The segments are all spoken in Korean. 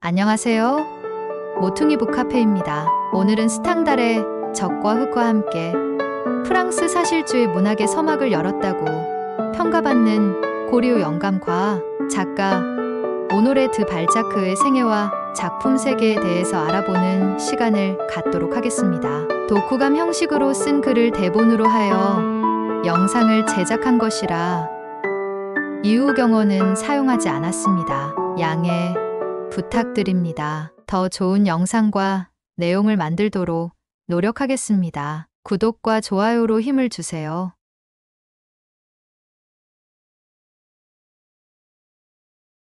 안녕하세요. 모퉁이 북카페입니다. 오늘은 스탕달의 적과 흙과 함께 프랑스 사실주의 문학의 서막을 열었다고 평가받는 고리오 영감과 작가 오노레 드 발자크의 생애와 작품 세계에 대해서 알아보는 시간을 갖도록 하겠습니다. 독후감 형식으로 쓴 글을 대본으로 하여 영상을 제작한 것이라 이후 경어는 사용하지 않았습니다. 양해 부탁드립니다. 더 좋은 영상과 내용을 만들도록 노력하겠습니다. 구독과 좋아요로 힘을 주세요.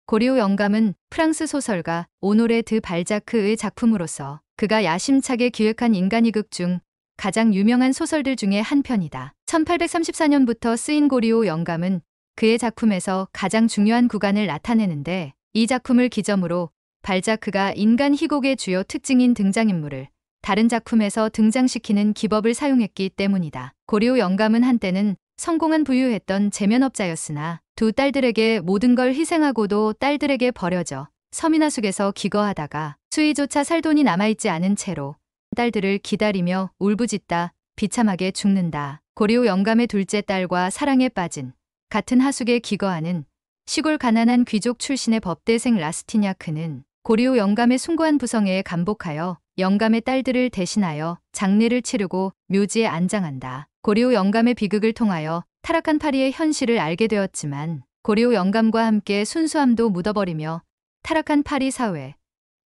고리오 영감은 프랑스 소설가 오노레 드 발자크의 작품으로서 그가 야심차게 기획한 인간이극 중 가장 유명한 소설들 중에 한 편이다. 1834년부터 쓰인 고리오 영감은 그의 작품에서 가장 중요한 구간을 나타내는데 이 작품을 기점으로 발자크가 인간 희곡의 주요 특징인 등장인물을 다른 작품에서 등장시키는 기법을 사용했기 때문이다. 고리오 영감은 한때는 성공한 부유했던 제면업자였으나 두 딸들에게 모든 걸 희생하고도 딸들에게 버려져 서미나숙에서 기거하다가 수의조차 살 돈이 남아있지 않은 채로 딸들을 기다리며 울부짖다 비참하게 죽는다. 고리오 영감의 둘째 딸과 사랑에 빠진 같은 하숙에 기거하는 시골 가난한 귀족 출신의 법대생 라스티냐크는 고리오 영감의 숭고한 부성애에 감복하여 영감의 딸들을 대신하여 장례를 치르고 묘지에 안장한다. 고리오 영감의 비극을 통하여 타락한 파리의 현실을 알게 되었지만 고리오 영감과 함께 순수함도 묻어버리며 타락한 파리 사회,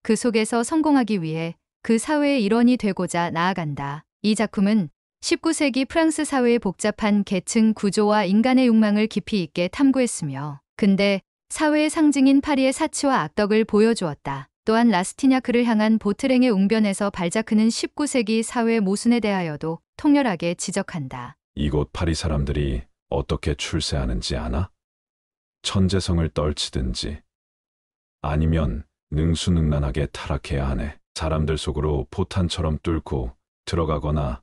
그 속에서 성공하기 위해 그 사회의 일원이 되고자 나아간다. 이 작품은 19세기 프랑스 사회의 복잡한 계층 구조와 인간의 욕망을 깊이 있게 탐구했으며 근대 사회의 상징인 파리의 사치와 악덕을 보여주었다. 또한 라스티냐크를 향한 보트랭의 웅변에서 발자크는 19세기 사회 모순에 대하여도 통렬하게 지적한다. 이곳 파리 사람들이 어떻게 출세하는지 아나? 천재성을 떨치든지 아니면 능수능란하게 타락해야 하네. 사람들 속으로 포탄처럼 뚫고 들어가거나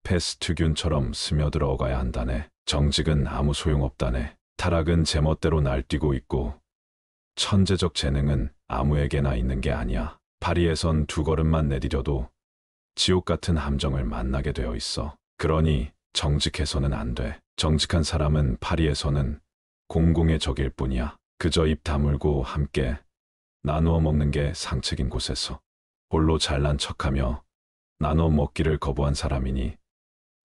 페스트균처럼 스며들어가야 한다네. 정직은 아무 소용없다네. 타락은 제멋대로 날뛰고 있고 천재적 재능은 아무에게나 있는 게 아니야. 파리에선 두 걸음만 내디뎌도 지옥 같은 함정을 만나게 되어 있어. 그러니 정직해서는 안 돼. 정직한 사람은 파리에서는 공공의 적일 뿐이야. 그저 입 다물고 함께 나누어 먹는 게 상책인 곳에서 홀로 잘난 척하며 나눠 먹기를 거부한 사람이니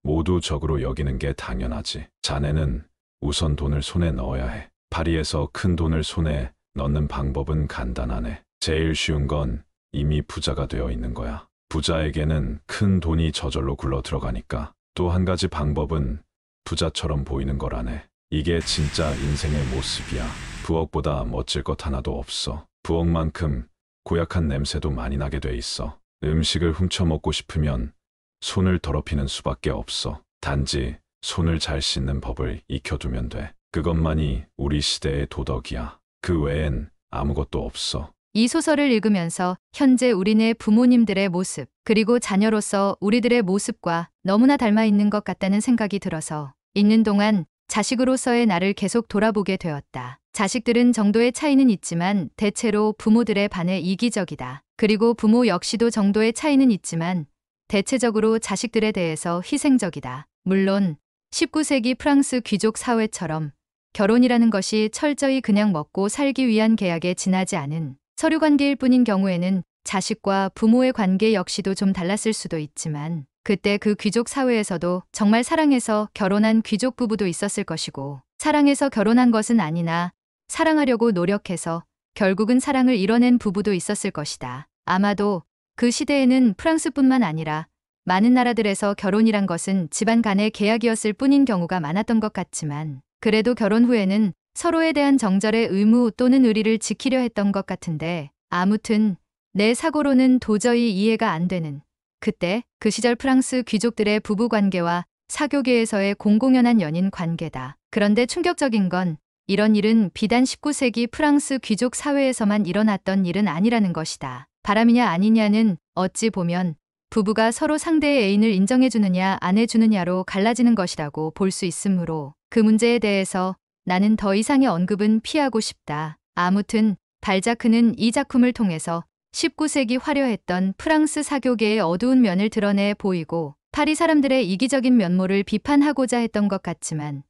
모두 적으로 여기는 게 당연하지. 자네는 우선 돈을 손에 넣어야 해. 파리에서 큰 돈을 손에 넣는 방법은 간단하네. 제일 쉬운 건 이미 부자가 되어 있는 거야. 부자에게는 큰 돈이 저절로 굴러 들어가니까. 또 한 가지 방법은 부자처럼 보이는 거라네. 이게 진짜 인생의 모습이야. 부엌보다 멋질 것 하나도 없어. 부엌만큼 고약한 냄새도 많이 나게 돼 있어. 음식을 훔쳐 먹고 싶으면 손을 더럽히는 수밖에 없어. 단지 손을 잘 씻는 법을 익혀두면 돼. 그것만이 우리 시대의 도덕이야. 그 외엔 아무것도 없어. 이 소설을 읽으면서 현재 우리네 부모님들의 모습, 그리고 자녀로서 우리들의 모습과 너무나 닮아 있는 것 같다는 생각이 들어서 읽는 동안 자식으로서의 나를 계속 돌아보게 되었다. 자식들은 정도의 차이는 있지만 대체로 부모들에 반해 이기적이다. 그리고 부모 역시도 정도의 차이는 있지만 대체적으로 자식들에 대해서 희생적이다. 물론 19세기 프랑스 귀족 사회처럼 결혼이라는 것이 철저히 그냥 먹고 살기 위한 계약에 지나지 않은 서류 관계일 뿐인 경우에는 자식과 부모의 관계 역시도 좀 달랐을 수도 있지만 그때 그 귀족 사회에서도 정말 사랑해서 결혼한 귀족 부부도 있었을 것이고 사랑해서 결혼한 것은 아니나 사랑하려고 노력해서 결국은 사랑을 이뤄낸 부부도 있었을 것이다. 아마도 그 시대에는 프랑스뿐만 아니라 많은 나라들에서 결혼이란 것은 집안 간의 계약이었을 뿐인 경우가 많았던 것 같지만 그래도 결혼 후에는 서로에 대한 정절의 의무 또는 의리를 지키려 했던 것 같은데 아무튼 내 사고로는 도저히 이해가 안 되는 그때 그 시절 프랑스 귀족들의 부부관계와 사교계에서의 공공연한 연인 관계다. 그런데 충격적인 건 이런 일은 비단 19세기 프랑스 귀족 사회에서만 일어났던 일은 아니라는 것이다. 바람이냐 아니냐는 어찌 보면 부부가 서로 상대의 애인을 인정해주느냐 안 해주느냐로 갈라지는 것이라고 볼 수 있으므로 그 문제에 대해서 나는 더 이상의 언급은 피하고 싶다. 아무튼 발자크는 이 작품을 통해서 19세기 화려했던 프랑스 사교계의 어두운 면을 드러내 보이고 파리 사람들의 이기적인 면모를 비판하고자 했던 것 같지만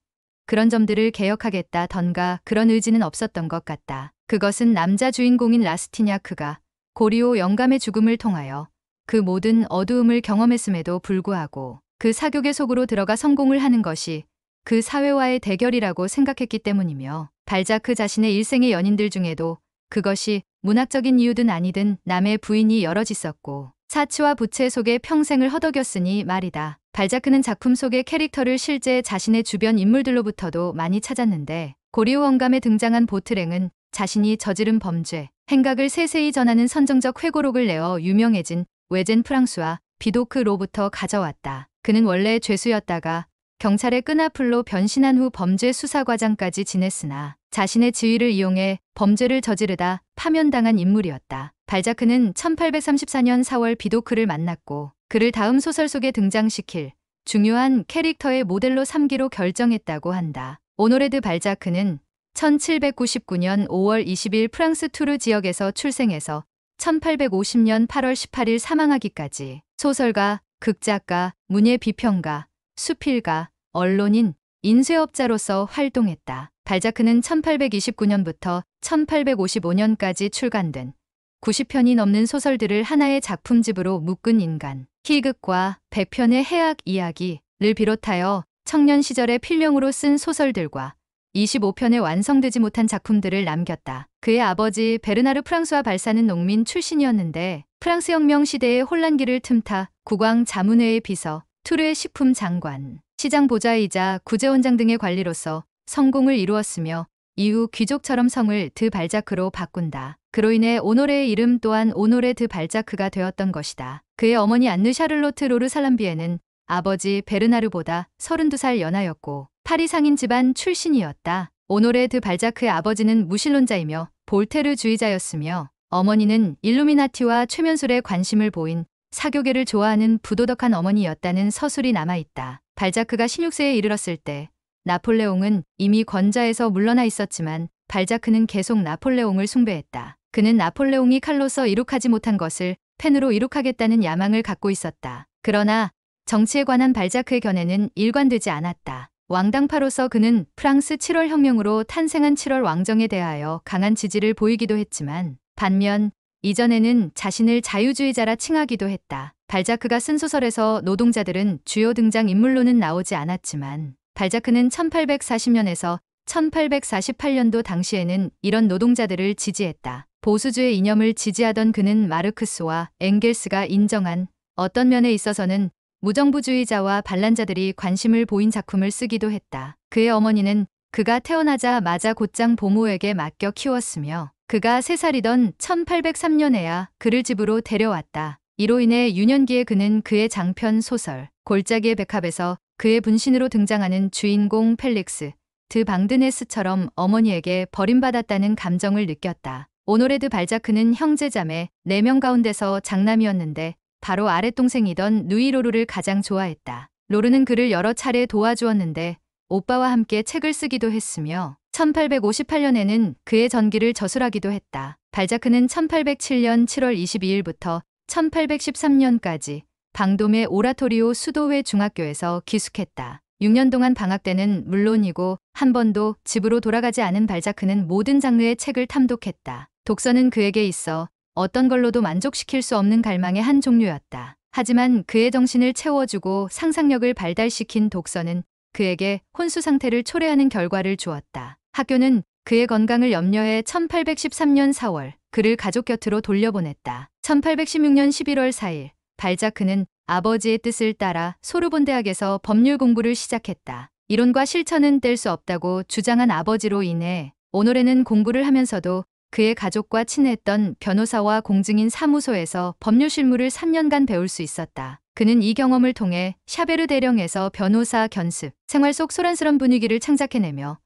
그런 점들을 개혁하겠다던가 그런 의지는 없었던 것 같다. 그것은 남자 주인공인 라스티냐크가 고리오 영감의 죽음을 통하여 그 모든 어두움을 경험했음에도 불구하고 그 사교계 속으로 들어가 성공을 하는 것이 그 사회와의 대결이라고 생각했기 때문이며 발자크 자신의 일생의 연인들 중에도 그것이 문학적인 이유든 아니든 남의 부인이 여럿 있었고 사치와 부채 속에 평생을 허덕였으니 말이다. 발자크는 작품 속의 캐릭터를 실제 자신의 주변 인물들로부터도 많이 찾았는데 고리오 영감에 등장한 보트랭은 자신이 저지른 범죄, 행각을 세세히 전하는 선정적 회고록을 내어 유명해진 외젠 프랑스와 비도크로부터 가져왔다. 그는 원래 죄수였다가 경찰의 끈앞으로 변신한 후 범죄 수사과장까지 지냈으나 자신의 지위를 이용해 범죄를 저지르다 파면당한 인물이었다. 발자크는 1834년 4월 비도크를 만났고 그를 다음 소설 속에 등장시킬 중요한 캐릭터의 모델로 삼기로 결정했다고 한다. 오노레드 발자크는 1799년 5월 20일 프랑스 투르 지역에서 출생해서 1850년 8월 18일 사망하기까지 소설가, 극작가, 문예 비평가, 수필가, 언론인, 인쇄업자로서 활동했다. 발자크는 1829년부터 1855년까지 출간된 90편이 넘는 소설들을 하나의 작품집으로 묶은 인간, 희극과 100편의 해악 이야기를 비롯하여 청년 시절에 필명으로 쓴 소설들과 25편의 완성되지 못한 작품들을 남겼다. 그의 아버지 베르나르 프랑스와 발사는 농민 출신이었는데 프랑스 혁명 시대의 혼란기를 틈타 국왕 자문회의 비서, 투르의 식품 장관, 시장 보좌이자 구제원장 등의 관리로서 성공을 이루었으며 이후 귀족처럼 성을 드 발자크로 바꾼다. 그로 인해 오노레의 이름 또한 오노레 드 발자크가 되었던 것이다. 그의 어머니 안느 샤를로트 로르 살람비에는 아버지 베르나르보다 32살 연하였고 파리 상인 집안 출신이었다. 오노레 드 발자크의 아버지는 무신론자이며 볼테르주의자였으며 어머니는 일루미나티와 최면술에 관심을 보인 사교계를 좋아하는 부도덕한 어머니였다는 서술이 남아있다. 발자크가 16세에 이르렀을 때 나폴레옹은 이미 권좌에서 물러나 있었지만 발자크는 계속 나폴레옹을 숭배했다. 그는 나폴레옹이 칼로서 이룩하지 못한 것을 펜으로 이룩하겠다는 야망을 갖고 있었다. 그러나 정치에 관한 발자크의 견해는 일관되지 않았다. 왕당파로서 그는 프랑스 7월 혁명으로 탄생한 7월 왕정에 대하여 강한 지지를 보이기도 했지만 반면 이전에는 자신을 자유주의자라 칭하기도 했다. 발자크가 쓴 소설에서 노동자들은 주요 등장 인물로는 나오지 않았지만 발자크는 1840년에서 1848년도 당시에는 이런 노동자들을 지지했다. 보수주의 이념을 지지하던 그는 마르크스와 엥겔스가 인정한 어떤 면에 있어서는 무정부주의자와 반란자들이 관심을 보인 작품을 쓰기도 했다. 그의 어머니는 그가 태어나자마자 곧장 보모에게 맡겨 키웠으며 그가 3살이던 1803년에야 그를 집으로 데려왔다. 이로 인해 유년기에 그는 그의 장편 소설 골짜기의 백합에서 그의 분신으로 등장하는 주인공 펠릭스 드 방드네스처럼 어머니에게 버림받았다는 감정을 느꼈다. 오노레 드 발자크는 형제자매 4명 가운데서 장남이었는데 바로 아랫동생이던 누이 로르를 가장 좋아했다. 로르는 그를 여러 차례 도와주었는데 오빠와 함께 책을 쓰기도 했으며 1858년에는 그의 전기를 저술하기도 했다. 발자크는 1807년 7월 22일부터 1813년까지 방돔의 오라토리오 수도회 중학교에서 기숙했다. 6년 동안 방학 때는 물론이고 한 번도 집으로 돌아가지 않은 발자크는 모든 장르의 책을 탐독했다. 독서는 그에게 있어 어떤 걸로도 만족시킬 수 없는 갈망의 한 종류였다. 하지만 그의 정신을 채워주고 상상력을 발달시킨 독서는 그에게 혼수 상태를 초래하는 결과를 주었다. 학교는 그의 건강을 염려해 1813년 4월 그를 가족 곁으로 돌려보냈다. 1816년 11월 4일 발자크는 아버지의 뜻을 따라 소르본 대학에서 법률 공부를 시작했다. 이론과 실천은 뗄 수 없다고 주장한 아버지로 인해 오노레는 공부를 하면서도 그의 가족과 친했던 변호사와 공증인 사무소에서 법률 실무를 3년간 배울 수 있었다. 그는 이 경험을 통해 샤베르 대령에서 변호사 견습, 생활 속 소란스런 분위기를 창작해내며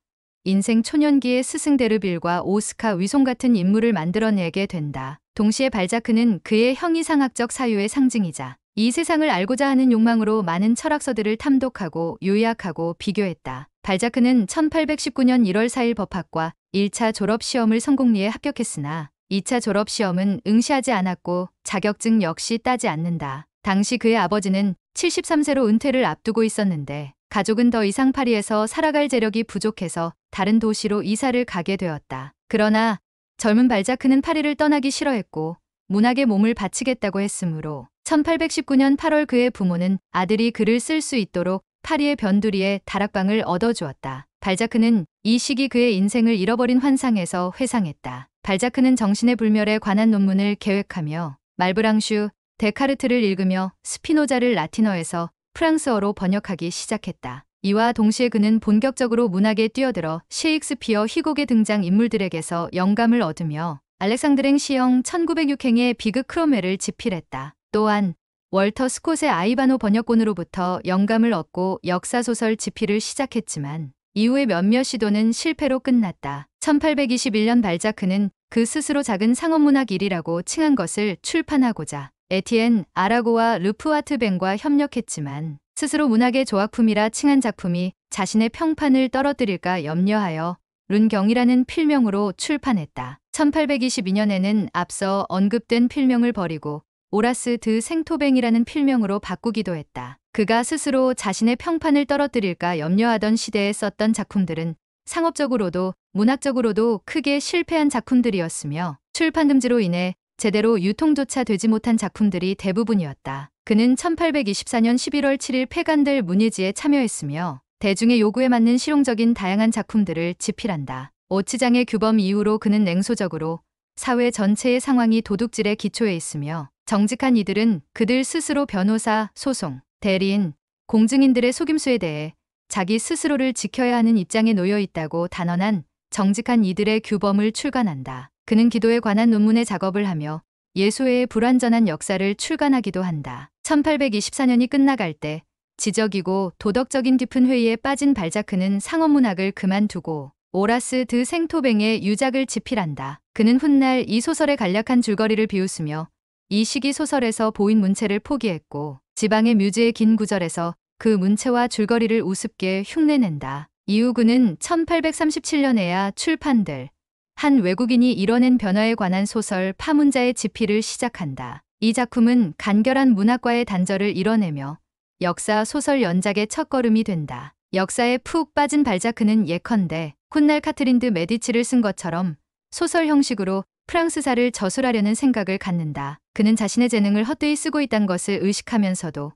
인생 초년기의 스승 데르빌과 오스카 위송 같은 인물을 만들어내게 된다. 동시에 발자크는 그의 형이상학적 사유의 상징이자 이 세상을 알고자 하는 욕망으로 많은 철학서들을 탐독하고 요약하고 비교했다. 발자크는 1819년 1월 4일 법학과 1차 졸업시험을 성공리에 합격했으나 2차 졸업시험은 응시하지 않았고 자격증 역시 따지 않는다. 당시 그의 아버지는 73세로 은퇴를 앞두고 있었는데 가족은 더 이상 파리에서 살아갈 재력이 부족해서 다른 도시로 이사를 가게 되었다. 그러나 젊은 발자크는 파리를 떠나기 싫어했고 문학에 몸을 바치겠다고 했으므로 1819년 8월 그의 부모는 아들이 글을 쓸 수 있도록 파리의 변두리에 다락방을 얻어주었다. 발자크는 이 시기 그의 인생을 잃어버린 환상에서 회상했다. 발자크는 정신의 불멸에 관한 논문을 계획하며 말브랑슈, 데카르트를 읽으며 스피노자를 라틴어에서 프랑스어로 번역하기 시작했다. 이와 동시에 그는 본격적으로 문학에 뛰어들어 셰익스피어 희곡의 등장 인물들에게서 영감을 얻으며 알렉산드랭 시형 1906행의 비그 크로메를 집필했다. 또한 월터 스콧의 아이바노 번역본으로부터 영감을 얻고 역사소설 집필을 시작했지만 이후의 몇몇 시도는 실패로 끝났다. 1821년 발자크는 그 스스로 작은 상업문학 일이라고 칭한 것을 출판하고자 에티엔 아라고와 르프와트뱅과 협력했지만 스스로 문학의 조각품이라 칭한 작품이 자신의 평판을 떨어뜨릴까 염려하여 룬경이라는 필명으로 출판했다. 1822년에는 앞서 언급된 필명을 버리고 오라스 드 생토뱅이라는 필명으로 바꾸기도 했다. 그가 스스로 자신의 평판을 떨어뜨릴까 염려하던 시대에 썼던 작품들은 상업적으로도 문학적으로도 크게 실패한 작품들이었으며 출판 금지로 인해 제대로 유통조차 되지 못한 작품들이 대부분이었다. 그는 1824년 11월 7일 폐간될 문예지에 참여했으며 대중의 요구에 맞는 실용적인 다양한 작품들을 집필한다. 오치장의 규범 이후로 그는 냉소적으로 사회 전체의 상황이 도둑질의 기초에 있으며 정직한 이들은 그들 스스로 변호사, 소송, 대리인, 공증인들의 속임수에 대해 자기 스스로를 지켜야 하는 입장에 놓여 있다고 단언한 정직한 이들의 규범을 출간한다. 그는 기도에 관한 논문의 작업을 하며 예수회의 불완전한 역사를 출간하기도 한다. 1824년이 끝나갈 때 지적이고 도덕적인 깊은 회의에 빠진 발자크는 상업문학을 그만두고 오라스 드 생토뱅의 유작을 집필한다. 그는 훗날 이 소설의 간략한 줄거리를 비웃으며 이 시기 소설에서 보인 문체를 포기했고 지방의 뮤즈의 긴 구절에서 그 문체와 줄거리를 우습게 흉내낸다. 이후 그는 1837년에야 출판될 한 외국인이 이뤄낸 변화에 관한 소설 파문자의 집필을 시작한다. 이 작품은 간결한 문학과의 단절을 이뤄내며 역사 소설 연작의 첫걸음이 된다. 역사에 푹 빠진 발자크는 예컨대 훗날 카트린 드 메디치를 쓴 것처럼 소설 형식으로 프랑스사를 저술하려는 생각을 갖는다. 그는 자신의 재능을 헛되이 쓰고 있다는 것을 의식하면서도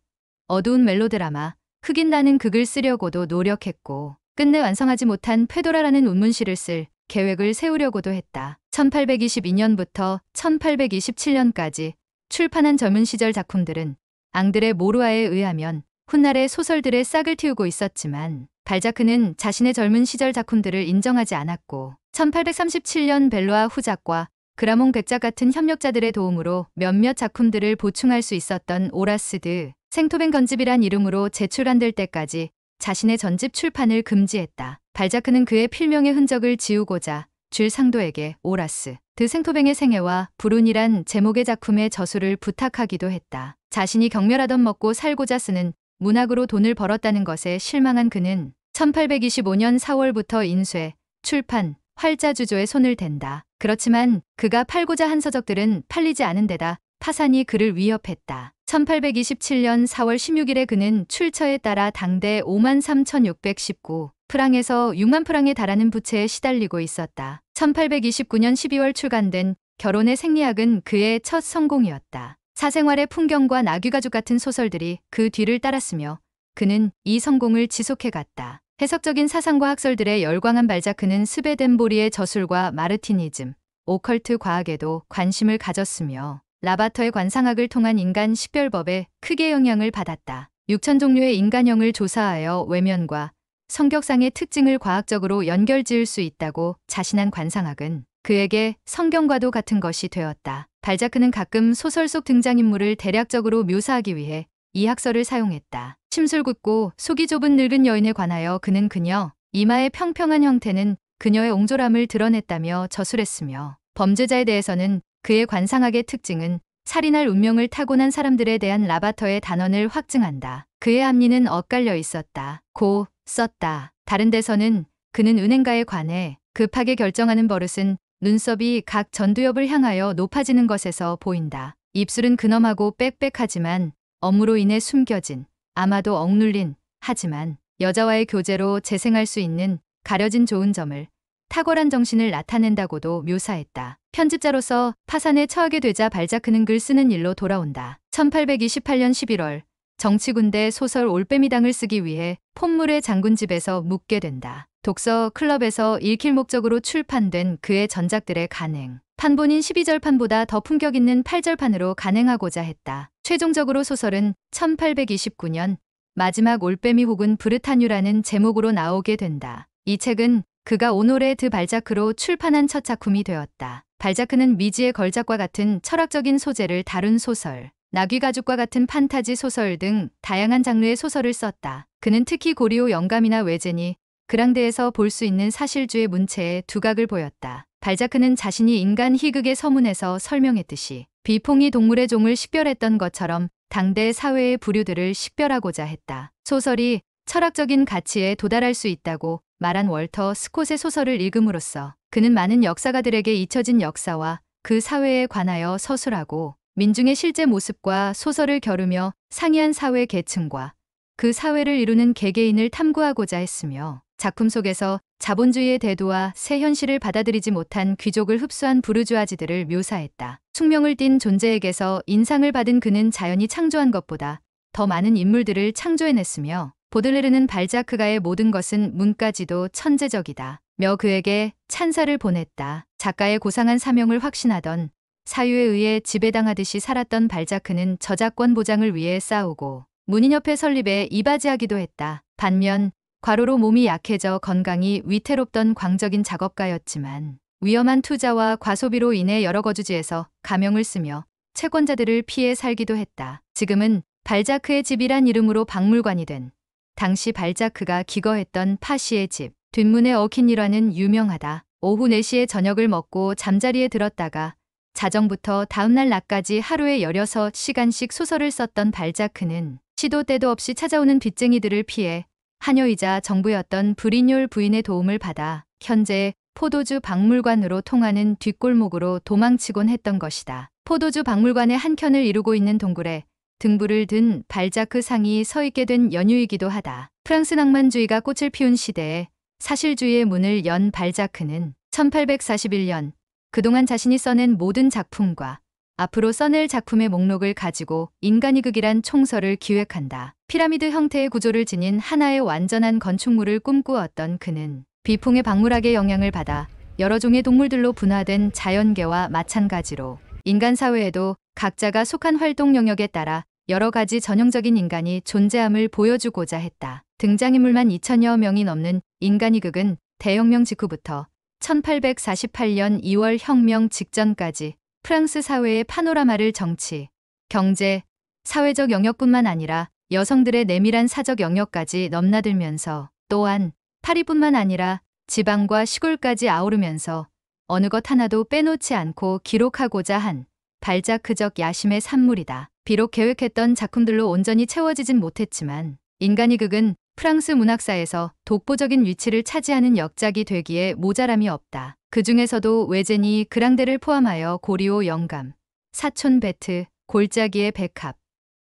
어두운 멜로드라마, 흑인 나는 극을 쓰려고도 노력했고 끝내 완성하지 못한 페도라라는 운문시를 쓸 계획을 세우려고도 했다. 1822년부터 1827년까지 출판한 젊은 시절 작품들은 앙드레 모루아에 의하면 훗날의 소설들의 싹을 틔우고 있었지만 발자크는 자신의 젊은 시절 작품들을 인정하지 않았고 1837년 벨로아 후작과 그라몽 백작 같은 협력자들의 도움으로 몇몇 작품들을 보충할 수 있었던 오라스 드 생토뱅 건집이란 이름으로 재출간될 때까지 자신의 전집 출판을 금지했다. 발자크는 그의 필명의 흔적을 지우고자 줄 상도에게 오라스 드 생토뱅의 생애와 불운이란 제목의 작품의 저술을 부탁하기도 했다. 자신이 경멸하던 먹고 살고자 쓰는 문학으로 돈을 벌었다는 것에 실망한 그는 1825년 4월부터 인쇄, 출판, 활자주조에 손을 댄다. 그렇지만 그가 팔고자 한 서적들은 팔리지 않은 데다 파산이 그를 위협했다. 1827년 4월 16일에 그는 출처에 따라 당대 53,619 프랑에서 6만 프랑에 달하는 부채에 시달리고 있었다. 1829년 12월 출간된 결혼의 생리학은 그의 첫 성공이었다. 사생활의 풍경과 나귀가죽 같은 소설들이 그 뒤를 따랐으며 그는 이 성공을 지속해갔다. 해석적인 사상과 학설들에 열광한 발자크는 스베덴보리의 저술과 마르티니즘, 오컬트 과학에도 관심을 가졌으며 라바터의 관상학을 통한 인간 식별법에 크게 영향을 받았다. 6천 종류의 인간형을 조사하여 외면과 성격상의 특징을 과학적으로 연결지을 수 있다고 자신한 관상학은 그에게 성경과도 같은 것이 되었다. 발자크는 가끔 소설 속 등장인물을 대략적으로 묘사하기 위해 이 학설을 사용했다. 침술 굽고 속이 좁은 늙은 여인에 관하여 그는 그녀 이마의 평평한 형태는 그녀의 옹졸함을 드러냈다며 저술했으며 범죄자에 대해서는 그의 관상학의 특징은 살인할 운명을 타고난 사람들에 대한 라바터의 단언을 확증한다. 그의 앞니는 엇갈려 있었다. 고 썼다. 다른 데서는 그는 은행가에 관해 급하게 결정하는 버릇은 눈썹이 각 전두엽을 향하여 높아지는 것에서 보인다. 입술은 근엄하고 빽빽하지만 업무로 인해 숨겨진, 아마도 억눌린, 하지만 여자와의 교제로 재생할 수 있는 가려진 좋은 점을, 탁월한 정신을 나타낸다고도 묘사했다. 편집자로서 파산에 처하게 되자 발자크는 글 쓰는 일로 돌아온다. 1828년 11월 정치군대 소설 올빼미당을 쓰기 위해 폼물의 장군집에서 묵게 된다. 독서 클럽에서 읽힐 목적으로 출판된 그의 전작들의 간행. 판본인 12절판보다 더 품격 있는 8절판으로 간행하고자 했다. 최종적으로 소설은 1829년 마지막 올빼미 혹은 브르타뉴라는 제목으로 나오게 된다. 이 책은 그가 오노레 드 발자크로 출판한 첫 작품이 되었다. 발자크는 미지의 걸작과 같은 철학적인 소재를 다룬 소설, 나귀가죽과 같은 판타지 소설 등 다양한 장르의 소설을 썼다. 그는 특히 고리오 영감이나 외제니, 그랑데에서 볼 수 있는 사실주의 문체의 두각을 보였다. 발자크는 자신이 인간 희극의 서문에서 설명했듯이 비퐁이 동물의 종을 식별했던 것처럼 당대 사회의 부류들을 식별하고자 했다. 소설이 철학적인 가치에 도달할 수 있다고 말한 월터 스콧의 소설을 읽음으로써 그는 많은 역사가들에게 잊혀진 역사와 그 사회에 관하여 서술하고 민중의 실제 모습과 소설을 겨루며 상이한 사회 계층과 그 사회를 이루는 개개인을 탐구하고자 했으며 작품 속에서 자본주의의 대도와 새 현실을 받아들이지 못한 귀족을 흡수한 부르주아지들을 묘사했다. 숙명을 띤 존재에게서 인상을 받은 그는 자연이 창조한 것보다 더 많은 인물들을 창조해냈으며 보들레르는 발자크가의 모든 것은 문까지도 천재적이다 며 그에게 찬사를 보냈다. 작가의 고상한 사명을 확신하던 사유에 의해 지배당하듯이 살았던 발자크는 저작권 보장을 위해 싸우고 문인협회 설립에 이바지하기도 했다. 반면 과로로 몸이 약해져 건강이 위태롭던 광적인 작업가였지만 위험한 투자와 과소비로 인해 여러 거주지에서 가명을 쓰며 채권자들을 피해 살기도 했다. 지금은 발자크의 집이란 이름으로 박물관이 된 당시 발자크가 기거했던 파시의 집 뒷문에 얽힌 일화는 유명하다. 오후 4시에 저녁을 먹고 잠자리에 들었다가 자정부터 다음날 낮까지 하루에 16시간씩 소설을 썼던 발자크는 시도 때도 없이 찾아오는 빚쟁이들을 피해 하녀이자 정부였던 브리뇰 부인의 도움을 받아 현재 포도주 박물관으로 통하는 뒷골목으로 도망치곤 했던 것이다. 포도주 박물관의 한켠을 이루고 있는 동굴에 등불을 든 발자크 상이 서 있게 된 연유이기도 하다. 프랑스 낭만주의가 꽃을 피운 시대에 사실주의의 문을 연 발자크는 1841년 그동안 자신이 써낸 모든 작품과 앞으로 써낼 작품의 목록을 가지고 인간이극이란 총서를 기획한다. 피라미드 형태의 구조를 지닌 하나의 완전한 건축물을 꿈꾸었던 그는 비풍의 박물학의 영향을 받아 여러 종의 동물들로 분화된 자연계와 마찬가지로 인간 사회에도 각자가 속한 활동 영역에 따라 여러 가지 전형적인 인간이 존재함을 보여주고자 했다. 등장인물만 2000여 명이 넘는 인간이극은 대혁명 직후부터 1848년 2월 혁명 직전까지 프랑스 사회의 파노라마를 정치, 경제, 사회적 영역뿐만 아니라 여성들의 내밀한 사적 영역까지 넘나들면서 또한 파리뿐만 아니라 지방과 시골까지 아우르면서 어느 것 하나도 빼놓지 않고 기록하고자 한 발자크적 야심의 산물이다. 비록 계획했던 작품들로 온전히 채워지진 못했지만 인간이극은 프랑스 문학사에서 독보적인 위치를 차지하는 역작이 되기에 모자람이 없다. 그 중에서도 외제니 그랑데를 포함하여 고리오 영감, 사촌 베트, 골짜기의 백합,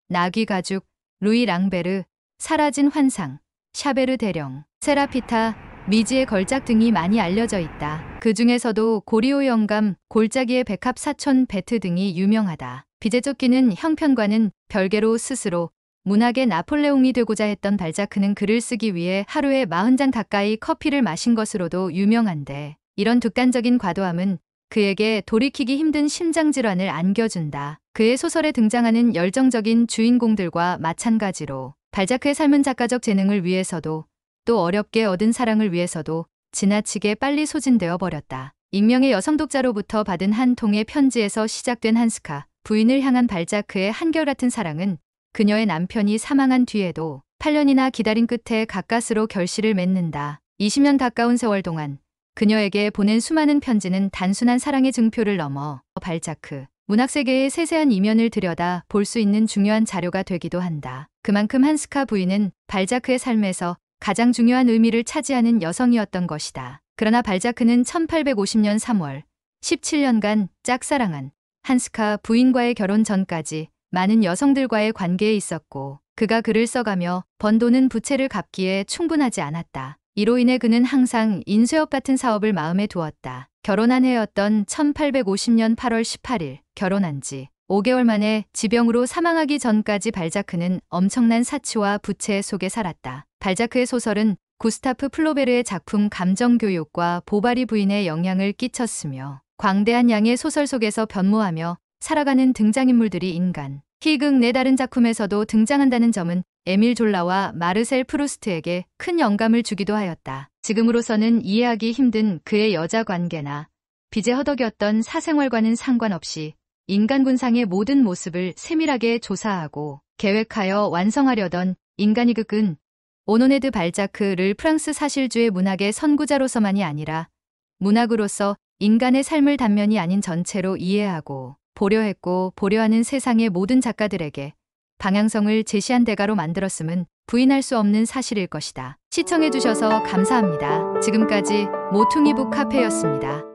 나귀 가죽, 루이 랑베르, 사라진 환상, 샤베르 대령, 세라피타, 미지의 걸작 등이 많이 알려져 있다. 그 중에서도 고리오 영감, 골짜기의 백합, 사촌 베트 등이 유명하다. 빚에 쫓기는 형편과는 별개로 스스로 문학의 나폴레옹이 되고자 했던 발자크는 글을 쓰기 위해 하루에 40잔 가까이 커피를 마신 것으로도 유명한데 이런 독단적인 과도함은 그에게 돌이키기 힘든 심장질환을 안겨준다. 그의 소설에 등장하는 열정적인 주인공들과 마찬가지로 발자크의 삶은 작가적 재능을 위해서도 또 어렵게 얻은 사랑을 위해서도 지나치게 빨리 소진되어 버렸다. 익명의 여성 독자로부터 받은 한 통의 편지에서 시작된 한스카 부인을 향한 발자크의 한결같은 사랑은 그녀의 남편이 사망한 뒤에도 8년이나 기다린 끝에 가까스로 결실을 맺는다. 20년 가까운 세월 동안 그녀에게 보낸 수많은 편지는 단순한 사랑의 증표를 넘어 발자크, 문학세계의 세세한 이면을 들여다 볼 수 있는 중요한 자료가 되기도 한다. 그만큼 한스카 부인은 발자크의 삶에서 가장 중요한 의미를 차지하는 여성이었던 것이다. 그러나 발자크는 1850년 3월 17년간 짝사랑한 한스카 부인과의 결혼 전까지 많은 여성들과의 관계에 있었고 그가 글을 써가며 번 돈은 부채를 갚기에 충분하지 않았다. 이로 인해 그는 항상 인쇄업 같은 사업을 마음에 두었다. 결혼한 해였던 1850년 8월 18일 결혼한 지 5개월 만에 지병으로 사망하기 전까지 발자크는 엄청난 사치와 부채 속에 살았다. 발자크의 소설은 구스타프 플로베르의 작품 감정교육과 보바리 부인의 영향을 끼쳤으며 광대한 양의 소설 속에서 변모하며 살아가는 등장인물들이 인간, 희극 내 다른 작품에서도 등장한다는 점은 에밀 졸라와 마르셀 프루스트에게 큰 영감을 주기도 하였다. 지금으로서는 이해하기 힘든 그의 여자 관계나 빚에 허덕였던 사생활과는 상관없이 인간군상의 모든 모습을 세밀하게 조사하고 계획하여 완성하려던 인간의 극은 오노네드 발자크를 프랑스 사실주의 문학의 선구자로서만이 아니라 문학으로서 인간의 삶을 단면이 아닌 전체로 이해하고 보려 했고 보려 하는 세상의 모든 작가들에게 방향성을 제시한 대가로 만들었음은 부인할 수 없는 사실일 것이다. 시청해주셔서 감사합니다. 지금까지 모퉁이북 카페였습니다.